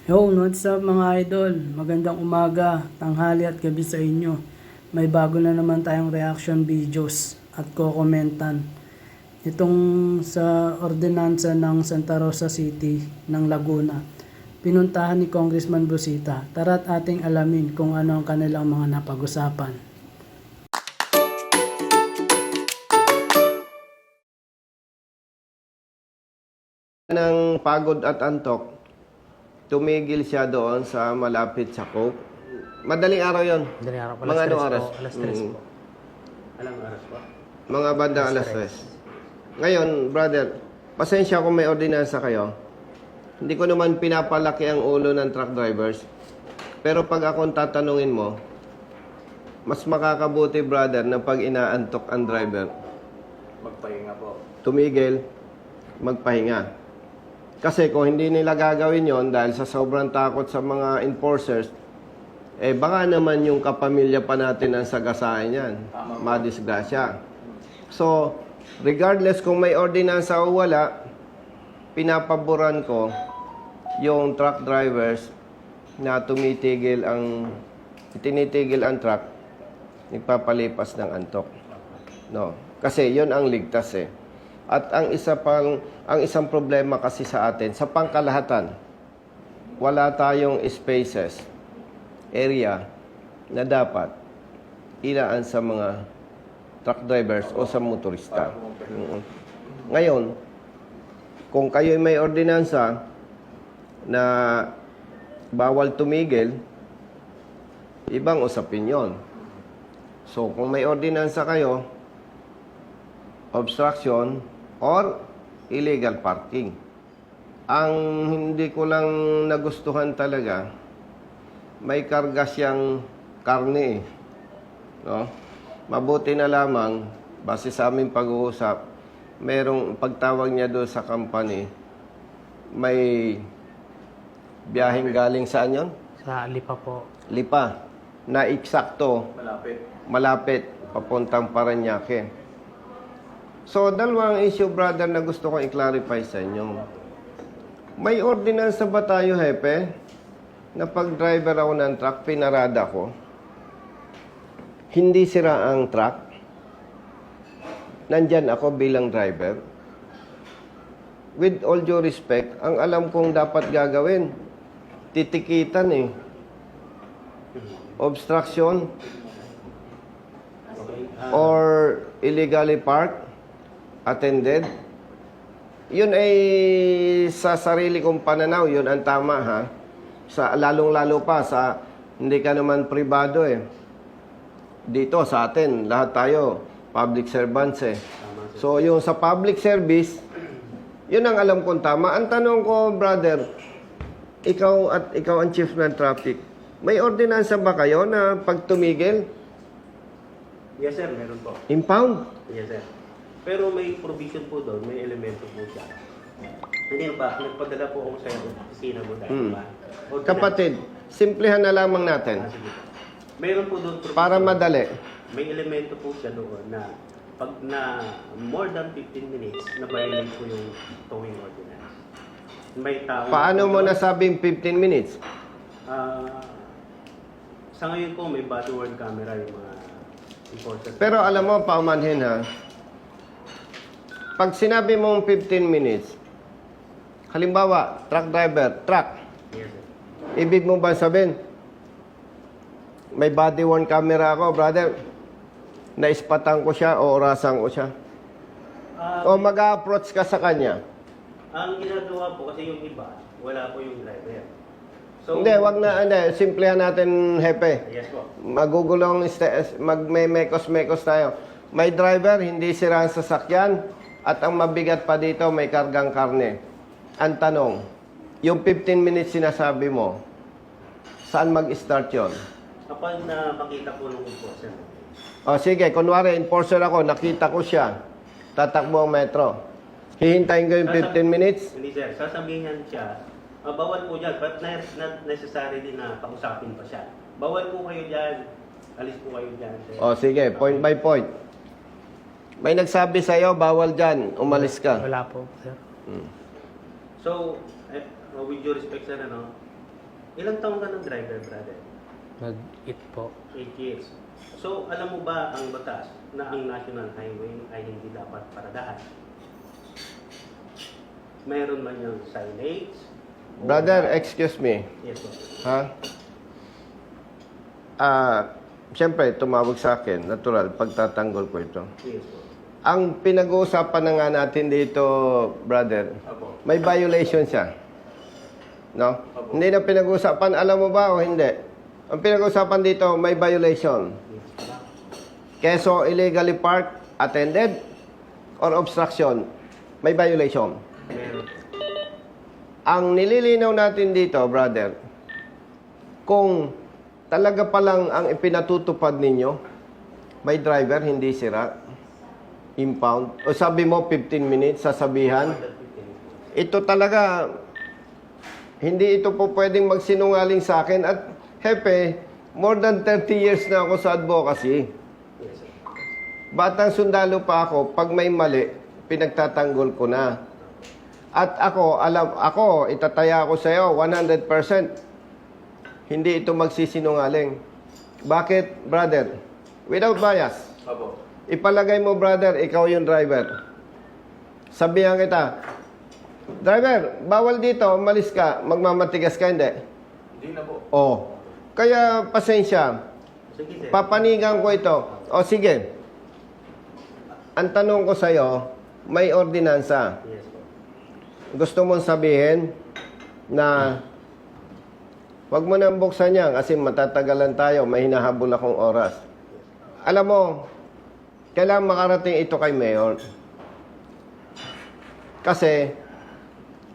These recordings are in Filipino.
Yo, what's up mga idol? Magandang umaga, tanghali at gabi sa inyo. May bago na naman tayong reaction videos at kokomentan. Itong sa ordinansa ng Santa Rosa City ng Laguna. Pinuntahan ni Congressman Busita. Tara't ating alamin kung ano ang kanilang mga napag-usapan. Ng pagod at antok, tumigil siya doon sa malapit sa Coke. Madaling araw yon. Madaling araw po. Mga anong oras? Alas 3 po. Alang oras po? Mga bandang alas 3. Ngayon, brother, pasensya kung may ordinansa kayo. Hindi ko naman pinapalaki ang ulo ng truck drivers. Pero pag akong tatanungin mo, mas makakabuti, brother, na pag inaantok ang driver, Magpahinga po. tumigil, magpahinga. Kasi kung hindi nila gagawin yon dahil sa sobrang takot sa mga enforcers, baka naman yung kapamilya pa natin ang sagasaan yan. Madisgrasya. So, regardless kung may ordinansa o wala, pinapaboran ko yung truck drivers na tinitigil ang truck, nagpapalipas ng antok. No. Kasi yon ang ligtas eh. At ang isang problema kasi sa atin, sa pangkalahatan, wala tayong spaces, area na dapat ilaan sa mga truck drivers o sa motorista. Ngayon, kung kayo may ordinansa na bawal tumigil, ibang usapin yon. So, kung may ordinansa kayo, obstruction or illegal parking. Ang hindi ko lang nagustuhan talaga, may karga siyang karne. No? Mabuti na lamang, base sa aming pag-uusap, merong pagtawag niya doon sa company, may biyaheng galing saan yon? Sa Lipa po. Lipa. Na eksakto, malapit, papuntang Parañaque. So, dalawang issue, brother, na gusto kong i-clarify sa inyo. May ordinansa ba tayo, Hepe, na pag driver ako ng truck, pinarada ko, hindi sira ang truck, nandyan ako bilang driver? With all due respect, ang alam kong dapat gagawin, titikitan eh. Obstruction or illegally parked, attended. Yun ay sa sarili kong pananaw, yun ang tama ha. Sa lalong-lalo pa sa hindi ka naman pribado eh. Dito sa atin, lahat tayo public servants eh. So yung sa public service, yun ang alam kong tama. Ang tanong ko, brother, ikaw ang chief ng traffic. May ordinansa ba kayo na pag tumigil, Yes sir, meron po. impound? Yes sir. Pero may provision po doon, may elemento po siya. Hindi ba, nagpadala po ako sa opisina mo dahil ba? Kapatid, simplihan na lamang natin Sige. Meron po doon provision. para madali. May elemento po siya doon na pag na more than 15 minutes, na-violate po yung towing ordinance. May tao... Paano mo nasabing 15 minutes? Sa ngayon po, may body worn camera yung mga enforcers. Pero alam mo, paumanhin ha, pag sinabi mong 15 minutes, halimbawa, truck driver, truck, Yes sir. ibig mo ba sabihin, may body worn camera ako, brother, naispatan ko siya o orasan ko siya? O mag-approach ka sa kanya? Ang ginagawa po, kasi yung iba, wala po yung driver. So, Hindi, wag na, simplehan natin, Hepe. Yes po. Magugulong, magmekos-mekos tayo. May driver, hindi sira ang sasakyan, at ang mabigat pa dito, may kargang karne. Ang tanong, yung 15 minutes sinasabi mo, saan mag-start yon? Kapag na makita po ng enforcer, O sige, kunwari, enforcer ako, nakita ko siya, tatakbo ang metro. Hihintayin ko yung 15 minutes? Hindi sir, sasabihin siya, bawal po dyan, but not necessary din na pausapin pa siya. Bawal po kayo dyan, alis po kayo dyan. Sir. O sige, point by point. May nagsabi sa'yo, bawal dyan, umalis ka. Wala po, sir. So, with due respect sir, Ilang taong ka ng driver, brother? Mag-it po. 8 years. So, alam mo ba ang batas na ang National Highway ay hindi dapat paradahan? Mayroon man yung signage? o- Brother, excuse me. Yes, po. Ha? Siyempre, tumawag sa akin. Natural, pagtatanggol ko ito. Yes, po. Ang pinag-uusapan na nga natin dito, brother, Apo. may violation siya. No? Opo. Hindi na pinag-uusapan, alam mo ba o hindi? Ang pinag-uusapan dito, may violation. Yes, po. Keso illegally parked, attended, or obstruction, may violation. Meron. Ang nililinaw natin dito, brother, kung talaga palang ang ipinatutupad ninyo, may driver, hindi sira, impound, o sabi mo 15 minutes, sasabihan, ito talaga, hindi ito po pwedeng magsinungaling sa akin at hepe, more than 30 years na ako sa advocacy. Yes, sir. Batang sundalo pa ako, pag may mali, pinagtatanggol ko na. At ako, itataya ko sa iyo 100%. Hindi ito magsisinungaling. Bakit, brother? Without bias. Apo. Ipalagay mo, brother, ikaw yung driver. Sabihan kita, driver, bawal dito, umalis ka, magmamatigas ka, hindi? Hindi na po. Oh. Kaya, pasensya, Sige, sir. papanigan ko ito. O, sige. Ang tanong ko sa'yo, may ordinansa. Yes, po. Gusto mong sabihin na wag mo nang buksan yan kasi matatagalan tayo, may hinahabol akong oras. Alam mo, kailangan makarating ito kay Mayor. Kasi,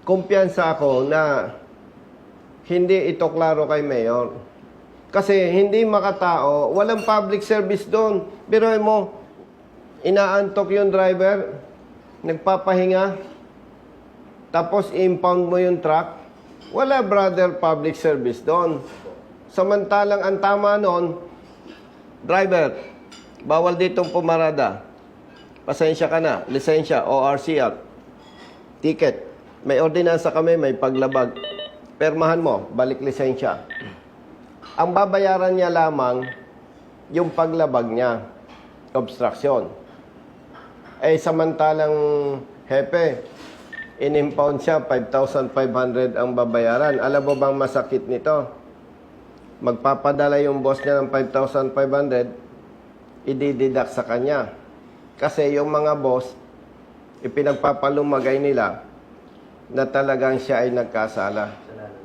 kumpiyansa ako na hindi ito klaro kay Mayor. Kasi hindi makatao, walang public service doon. Pero mo, inaantok yung driver, nagpapahinga, tapos impound mo yung truck, wala, brother, public service doon. Samantalang ang tama noon, driver, bawal ditong pumarada. Pasensya ka na, lisensya, ORCR, ticket. May ordinansa kami, may paglabag. Permahan mo, balik lisensya. Ang babayaran niya lamang, yung paglabag niya, obstruction. Eh, samantalang hepe, in-impound siya, 5,500 ang babayaran. Alam mo bang masakit nito? Magpapadala yung boss niya ng 5,500, idididak sa kanya. Kasi yung mga boss, ipinagpapalumagay nila na talagang siya ay nagkasala. Salamat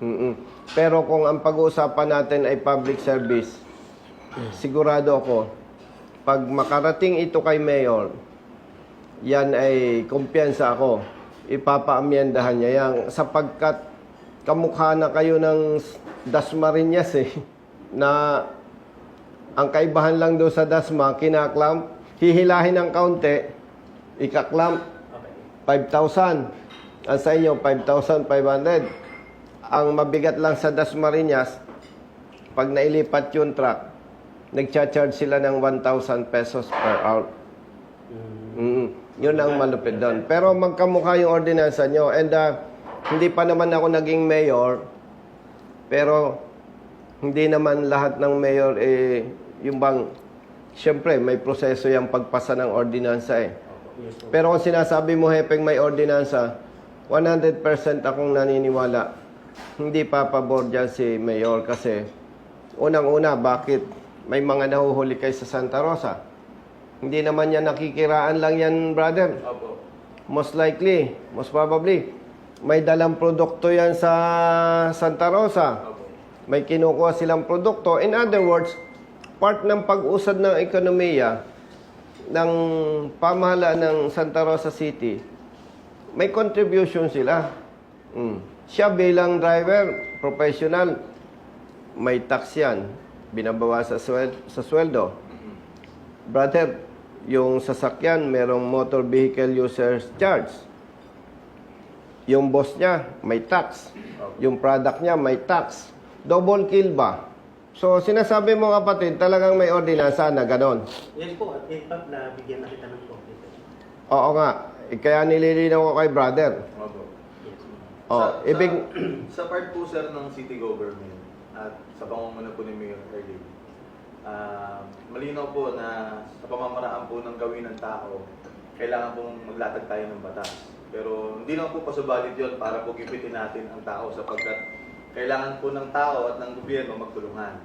po. Pero kung ang pag-uusapan natin ay public service, sigurado ako, pag makarating ito kay Mayor, yan ay kumpiyansa ako. Ipapaamyendahan niya yan sapagkat kamukha na kayo ng Dasmariñas na ang kaibahan lang doon sa Dasma, kinaklamp, hihilahin ng kaunti, ikaklamp, Okay. 5,000. Ang sa inyo, 5,500. Ang mabigat lang sa Dasmariñas, pag nailipat yung truck, nagcha-charge sila ng 1,000 pesos per hour. Yun ang malupit doon. Pero magkamukha yung ordinansa nyo. And hindi pa naman ako naging mayor, pero hindi naman lahat ng mayor yung bang, siyempre may proseso yung pagpasa ng ordinansa Yes, po. Pero kung sinasabi mo, hepeng may ordinansa, 100% akong naniniwala. Hindi papabor dyan si Mayor kasi unang-una, bakit may mga nahuhuli kay sa Santa Rosa? Hindi naman yan nakikiraan lang yan, brother. Opo. Most likely, most probably, may dalang produkto yan sa Santa Rosa. Opo. May kinukuha silang produkto. In other words, part ng pag-usad ng ekonomiya ng pamahalaan ng Santa Rosa City, may contribution sila. Siya bilang driver, professional, may tax yan. Binabawa sa sweldo. Brother, yung sasakyan, merong motor vehicle user's charge. Yung boss niya, may tax. Yung product niya, may tax. Double kill ba? So, sinasabi mo kapatid, talagang may ordinansa na ganon. Yes po, at in fact, nabigyan na kita ng copy. Oo nga. Kaya nililinaw ko kay brother. Opo. Yes. Oh, ibig... Sa part po sir ng city government at sa pamumuno po ni Mayor Erling, malinaw po na sa pamamaraan po ng gawin ng tao, kailangan pong maglatag tayo ng batas. Pero hindi naman po pasubalit yun para po gipitin natin ang tao sapagkat kailangan po ng tao at ng gobyerno magtulungan.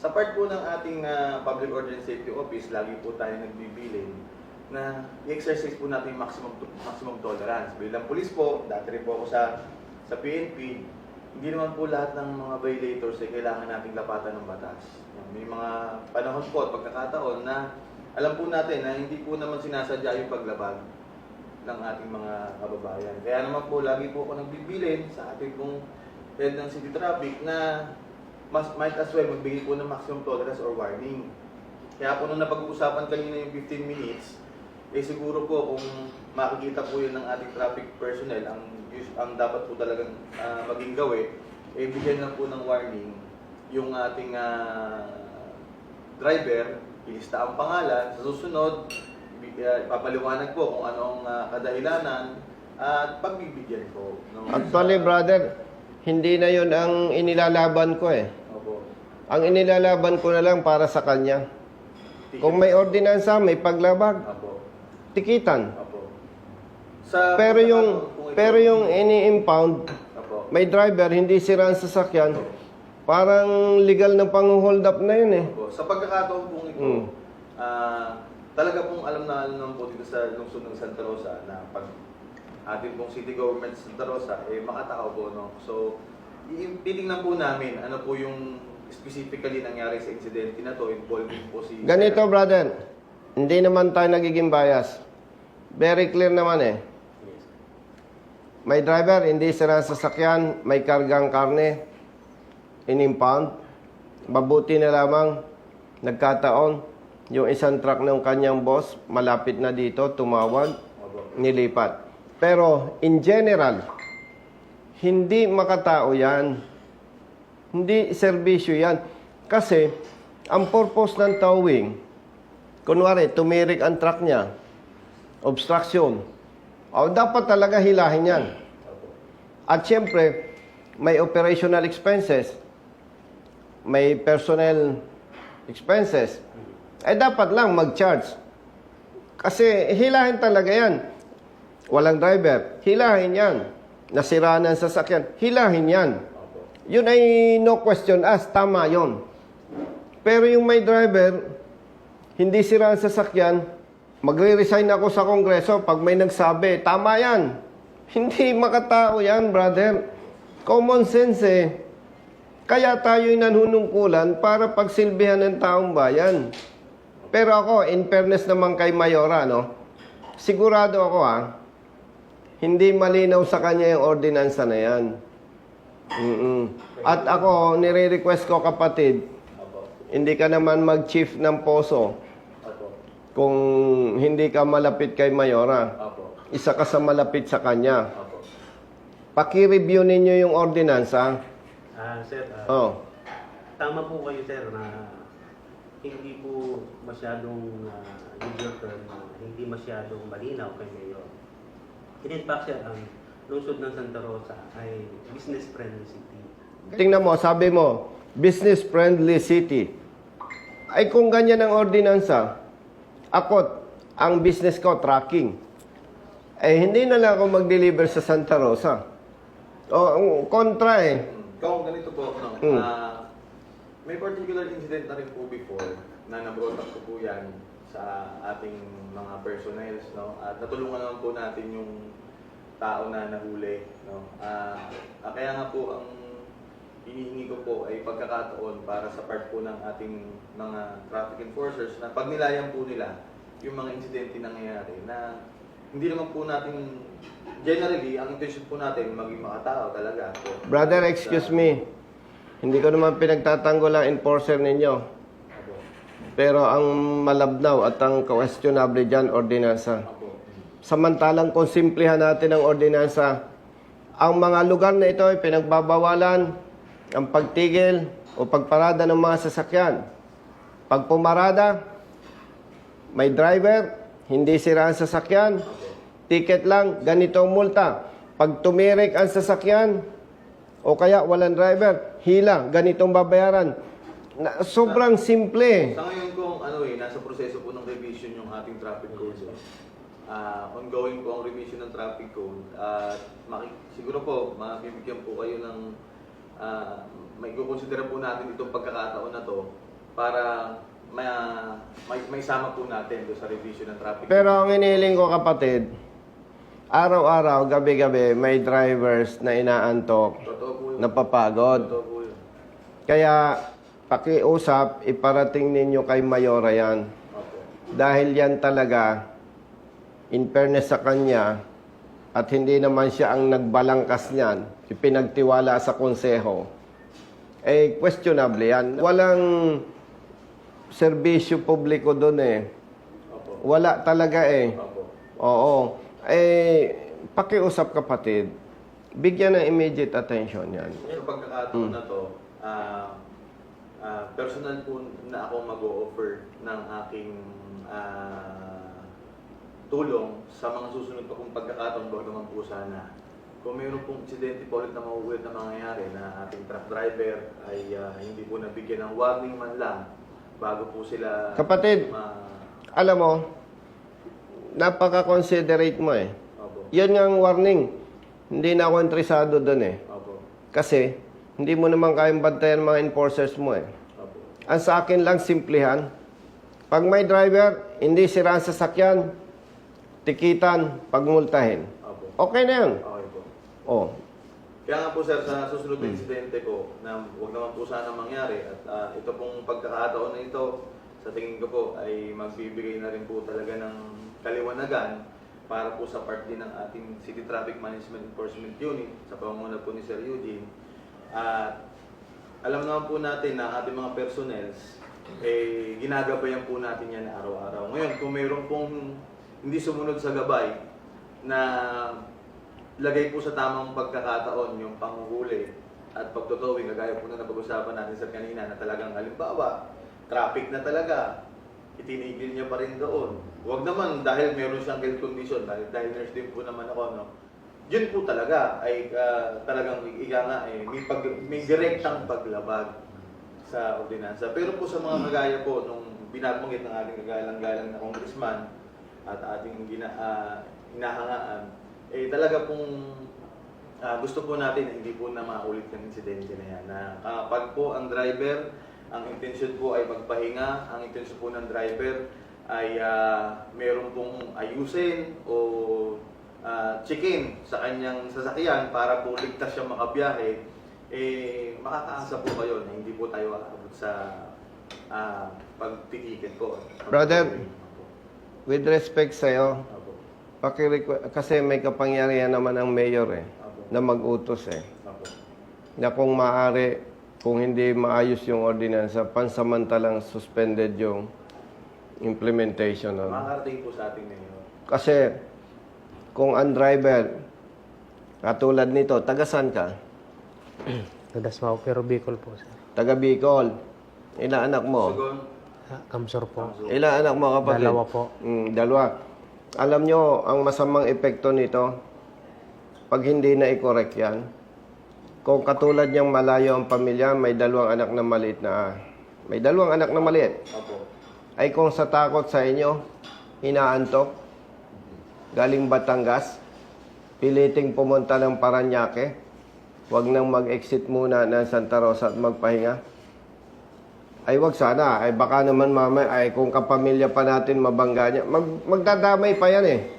Sa part po ng ating Public Order and Safety Office, lagi po tayo nagbibilin na i-exercise po natin yung maximum tolerance. Bilang pulis po, dati rin po ako sa PNP, hindi naman po lahat ng mga violators ay kailangan nating lapatan ng batas. May mga panahon po at pagkakataon na alam po natin na hindi po naman sinasadya yung paglabag ng ating mga kababayan. Kaya naman po, lagi po ako nagbibilin sa ating pong head ng city traffic na might as well magbigay po ng maximum tolerance or warning. Kaya po nung napag-uusapan kanina yung 15 minutes, siguro po kung makikita po yun ng ating traffic personnel, ang dapat po talagang maging gawin, bigyan lang po ng warning yung ating driver, ilista ang pangalan, sa susunod, ipapaliwanag po kung anong kadahilanan at pagbibigyan po. Actually, brother, hindi na yun ang inilalaban ko eh. Opo. Ang inilalaban ko na lang para sa kanya. Kung may ordinansa, may paglabag, Opo. tikitan. Opo. Pero yung ini-impound, Opo. may driver, hindi sira ang sasakyan, parang legal na pang-hold up na yun eh. Opo. Sa pagkakataon pong ito, talaga pong alam naman po dito sa lungsod ng Santa Rosa na pag ating pong city government sa Santa Rosa, makatao po, no? So, titingnan po namin ano po yung specifically nangyari sa incident na to, involving po si... Ganito, brother, hindi naman tayo nagiging bias. Very clear naman eh. May driver, hindi sira ang sasakyan, may kargang karne, in-impound. Mabuti na lamang, nagkataon, yung isang truck ng kanyang boss, malapit na dito, tumawag, nilipat. Pero, in general, hindi makatao yan. Hindi serbisyo yan. Kasi, ang purpose ng towing, kunwari, tumirik ang truck niya, obstruction, dapat talaga hilahin yan. At syempre, may operational expenses, may personnel expenses, dapat lang mag-charge. Kasi hilahin talaga yan. Walang driver, hilahin yan. Nasira ng sasakyan, hilahin yan. Yun ay no question asked, tama yun. Pero yung may driver, hindi sira ang sasakyan, magre-resign ako sa Kongreso pag may nagsabi, tama yan. Hindi makatao yan, brother. Common sense eh. Kaya tayo'y nanunungkulan para pagsilbihan ng taong bayan. Pero ako, in fairness naman kay Mayora, no? Sigurado ako hindi malinaw sa kanya yung ordinansa na yan. At ako, nire-request ko kapatid, hindi ka naman mag-chief ng poso kung hindi ka malapit kay Mayora. Isa ka sa malapit sa kanya. Paki-review ninyo yung ordinansa. Sir, tama po kayo sir na hindi po masyadong legal term, hindi masyadong malinaw kay Mayor. In fact sir, ang lungsod ng Santa Rosa ay business-friendly city. Tingnan mo, sabi mo, business-friendly city. Ay kung ganyan ang ordinansa, ako, ang business ko, tracking. Hindi na lang ako mag-deliver sa Santa Rosa. Kontra eh. Kung ganito po, no? May particular incident na rin po before na nabrought up ko po yan sa ating mga personnel, no? At natulungan naman po natin yung tao na nahuli, no? Kaya nga po ang hinihingi ko po ay pagkakataon para sa part po ng ating mga traffic enforcers na pag nilayan po nila yung mga insidente na nangyayari na hindi naman po natin, generally, ang intention po natin maging makatao talaga. So, Brother, excuse me. Hindi ko naman pinagtatanggol ang enforcer ninyo. Pero ang malabnaw at ang questionable dyan, ordinansa. Samantalang kung simplihan natin ang ordinansa, ang mga lugar na ito ay pinagbabawalan ang pagtigil o pagparada ng mga sasakyan. Pag pumarada, may driver, hindi sira ang sasakyan, ticket lang, ganito ang multa. Pag tumirik ang sasakyan, o kaya walang driver, hila, ganitong babayaran. Sobrang simple. Sa ngayon kung nasa proseso po ng revision yung ating traffic code. Ongoing po ang revision ng traffic code. Siguro po, mabibigyan po kayo ng may kukonsidera po natin itong pagkakataon na to para may sama po natin doon sa revision ng traffic Pero ang inihiling ko, kapatid, araw-araw, gabi-gabi, may drivers na inaantok, Totoo po yun. napapagod. Totoo po yun. Kaya, pakiusap, iparating ninyo kay Mayora yan. Opo. Dahil yan talaga, in fairness sa kanya, at hindi naman siya ang nagbalangkas niyan, ipinagtiwala sa konseho, questionable yan. Walang serbisyo publiko doon Opo. Wala talaga Opo. Oo. Pakiusap, kapatid, bigyan ng immediate attention yan. Sa pagkakataon na to, personal po na ako mag-o-offer ng aking tulong sa mga susunod pa kong pagkakataon bago naman po sana. Kung mayroon pong insidente po ulit na mauulit na mangyayari na ating truck driver ay hindi po nabigyan ng warning man lang bago po sila... Kapatid, alam mo, napaka-considerate mo Opo. Yan nga ang warning. Hindi na ako interesado doon Opo. Kasi, hindi mo naman kayang bantayan mga enforcers mo Opo. Ang sa akin lang, simplihan. Pag may driver, hindi sira ang sasakyan, tikitan, pagmultahin. Opo. Okay na yun. Okay po. Oh. Kaya nga po sir, sa susunod na insidente ko, na huwag naman po sana mangyari at ito pong pagkakataon na ito, sa tingin ko po ay magbibigay na rin po talaga ng kaliwanagan para po sa part din ng ating City Traffic Management Enforcement Unit sa pamumuno po ni Sir Eugene. At alam naman po natin na ating mga personnels, ginagabayan po natin yan araw-araw. Ngayon, kung mayroon pong hindi sumunod sa gabay na lagay po sa tamang pagkakataon yung panghuhuli at pagtutowing, kagaya po na napag-usapan natin sa kanina na talagang halimbawa, traffic na talaga, itinigil niya pa rin doon. Huwag naman dahil meron siyang health condition, dahil nurse din po naman ako, no? Yun po talaga ay talagang may direktang paglabag sa ordinansa. Pero po sa mga kagaya po, nung binabanggit ng ating kagalang-galang na congressman at ating hinahangaan, talaga pong gusto po natin na hindi po na maulit yung insidente na yan. Na kapag po ang driver, ang intensyon po ay magpahinga, ang intensyon po ng driver ay meron pong ayusin o check-in sa kanyang sasakyan para po ligtas siyang makabiyahe, makakaasa po kayo na hindi po tayo aabot sa pagtikikin po. Brother, with respect sa'yo, Opo. kasi may kapangyarihan naman ang mayor Opo. na mag-utos Opo. na kung maaari, kung hindi maayos yung ordinansa, pansamantalang suspended yung implementation nun. Makakarating po sa ating ngayon. Kasi, kung ang driver, katulad nito, tagasan ka? Nadasmao pero Bicol po, sir. Taga Bicol. Ilang anak mo? Sugon, Kamsor po. Ilang anak mo, kapatid? Dalawa po. Dalawa. Alam nyo, ang masamang epekto nito, pag hindi na i-correct yan, kung katulad niyang malayo ang pamilya, may dalawang anak na maliit Opo. ay kung sa takot sa inyo, hinaantok, galing Batangas, piliting pumunta ng Paranaque, wag nang mag-exit muna ng Santa Rosa at magpahinga. Ay wag sana, ay baka naman mamaya, ay kung kapamilya pa natin mabangga niya, magdadamay pa yan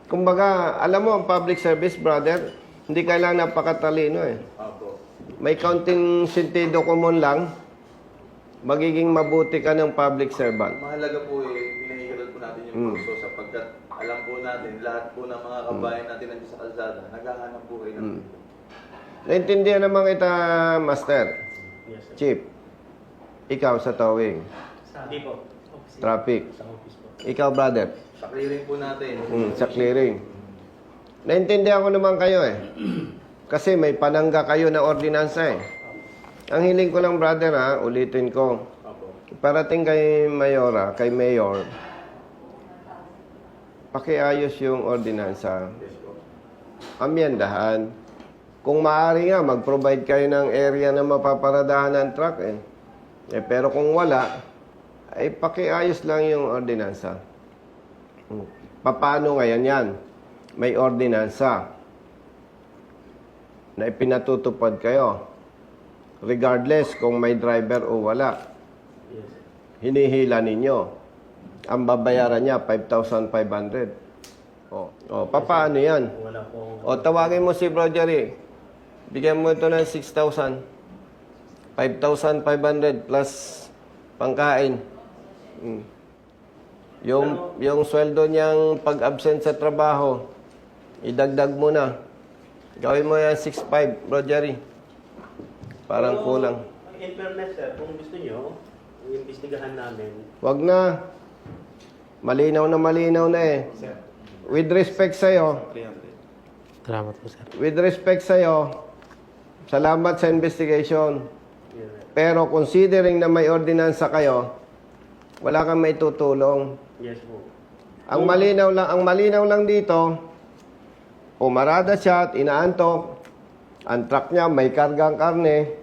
Kumbaga, alam mo, ang public service, brother, hindi kailangan napakatalino Opo. May kaunting sentido common lang, magiging mabuti ka ng public servant. Mahalaga po pinahihiral po natin yung kurso sapagkat alam po natin, lahat po ng mga kabayan natin nandiyan sa kalsada, naghahanap buhay ng Naintindihan naman kita, Master. Yes, sir. Chief, ikaw sa towing, Hindi po. Office. traffic. Sa office po. Ikaw, brother, Sa clearing po natin. sa clearing. Naintindihan ko naman kayo Kasi may panangga kayo na ordinansa Ang hiling ko lang, brother, ulitin ko. Opo. Parating kay Mayora, kay Mayor, pakiayos yung ordinansa. Yes po. amyendahan. Kung maaari nga, mag-provide kayo ng area na mapaparadahan ng truck pero kung wala, ay pakiayos lang yung ordinansa. Paano ngayon yan? May ordinansa na ipinatutupad kayo. Regardless kung may driver o wala. Yes. Hinihila ninyo. Ang babayaran niya, 5,500. Paano yan? Wala po. Tawagin mo si Bro Jerry. Bigyan mo ito ng 6,000. 5,500 plus pangkain. Yung sweldo niyang pag-absent sa trabaho, idagdag mo na. Gawin mo yan 6,500, Bro Jerry. Parang kulang. In fairness, sir, kung gusto nyo, iimbestigahan namin. Wag na. Malinaw na eh. With respect sa'yo, Salamat po, sir. salamat sa investigation. Yes, sir. Pero considering na may ordinansa kayo, wala kang may tutulong. Yes po. Ang malinaw lang dito, pumarada siya at inaantok. Ang truck niya may kargang karne.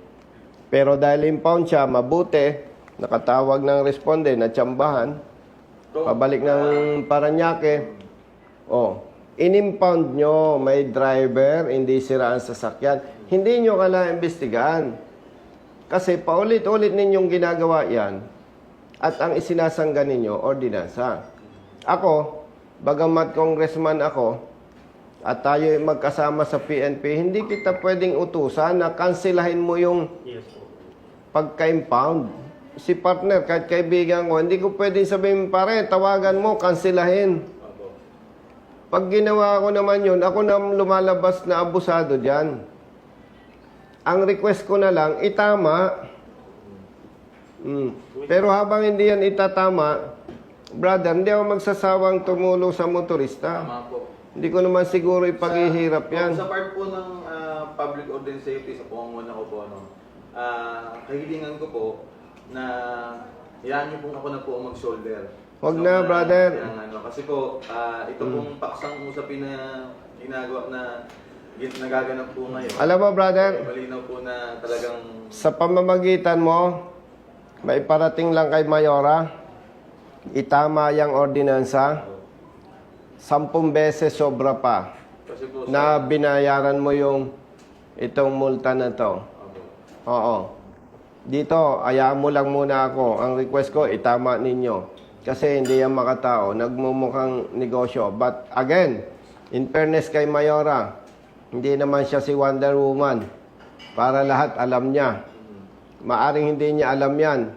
Pero dahil impound siya, mabuti, nakatawag ng responde na tsambahan, pabalik ng Paranaque. In-impound nyo, may driver, hindi sira ang sasakyan. Hindi nyo kailangan imbestigahan. Kasi paulit-ulit ninyong ginagawa yan at ang isinasangga ninyo, ordinansa. Ako, bagamat congressman ako, at tayo ay magkasama sa PNP, hindi kita pwedeng utusan na kansilahin mo yung Yes po. pagka-impound. Si partner, kahit kaibigan ko, hindi ko pwedeng sabihin, pare, tawagan mo, kansilahin. Pag ginawa ko naman yun, ako na lumalabas na abusado dyan. Ang request ko na lang, itama. Pero habang hindi yan itatama, brother, hindi ako magsasawang tumulong sa motorista. Tama po. Hindi ko naman siguro ipaghihirap yan. Sa part po ng public order and safety, sa pangunguna ko po, kahilingan ko po na yan yung po ako na po mag-shoulder. Huwag na, brother. Kasi po, ito pong paksang usapin na ginagawa na nagaganap po ngayon. Alam mo, brother, Malinaw po na talagang sa pamamagitan mo, may parating lang kay Mayora, itama yung ordinansa, 10 beses sobra pa kasi po na binayaran mo yung itong multa na to. Oo. Dito, ayaan mo lang muna ako. Ang request ko, itama ninyo. Kasi hindi yan makatao. Nagmumukhang negosyo. But again, in fairness kay Mayora, hindi naman siya si Wonder Woman. Para lahat alam niya. Maaring hindi niya alam yan.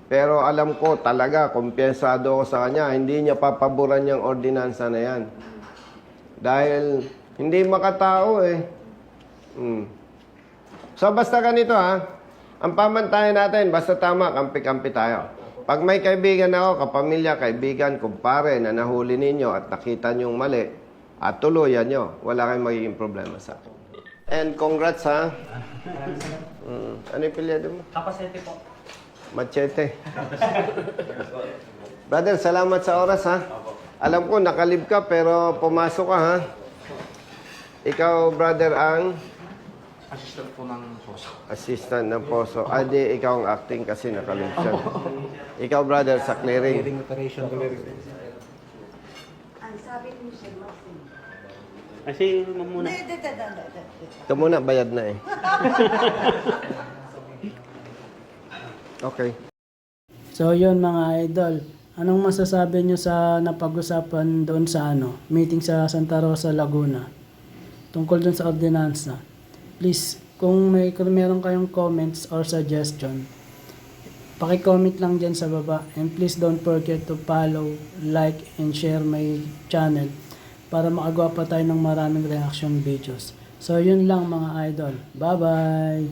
Pero alam ko talaga, kumpiyensado ako sa kanya, hindi niya papaboran yung ordinansa na yan. Dahil hindi makatao eh. So basta ganito ang pamantayan natin, basta tama, kampi-kampi tayo. Pag may kaibigan ako, kapamilya, kaibigan, kumpare na nahuli ninyo at nakita nyong mali, at tuluyan nyo, wala kayong magiging problema sa akin. And congrats Ano yung pilyado mo? Kapasete po. Machete. Brother, salamat sa oras Alam ko, nakalib ka pero pumasok ka Ikaw, brother, ang Assistant po ng poso. assistant ng poso. Di, ikaw ang acting kasi nakalib siya. Ikaw, brother, sa clearing. Operation po. Ang sabi ni Michelle Martin. Kasi muna. Ito muna, bayad na Okay. So yun mga idol, anong masasabi nyo sa napag-usapan doon sa meeting sa Santa Rosa, Laguna tungkol doon sa ordinansa? Please, kung meron kayong comments or suggestion, paki-comment lang dyan sa baba, and please don't forget to follow, like, and share my channel para makagawa pa tayo ng maraming reaction videos. So yun lang mga idol, bye bye.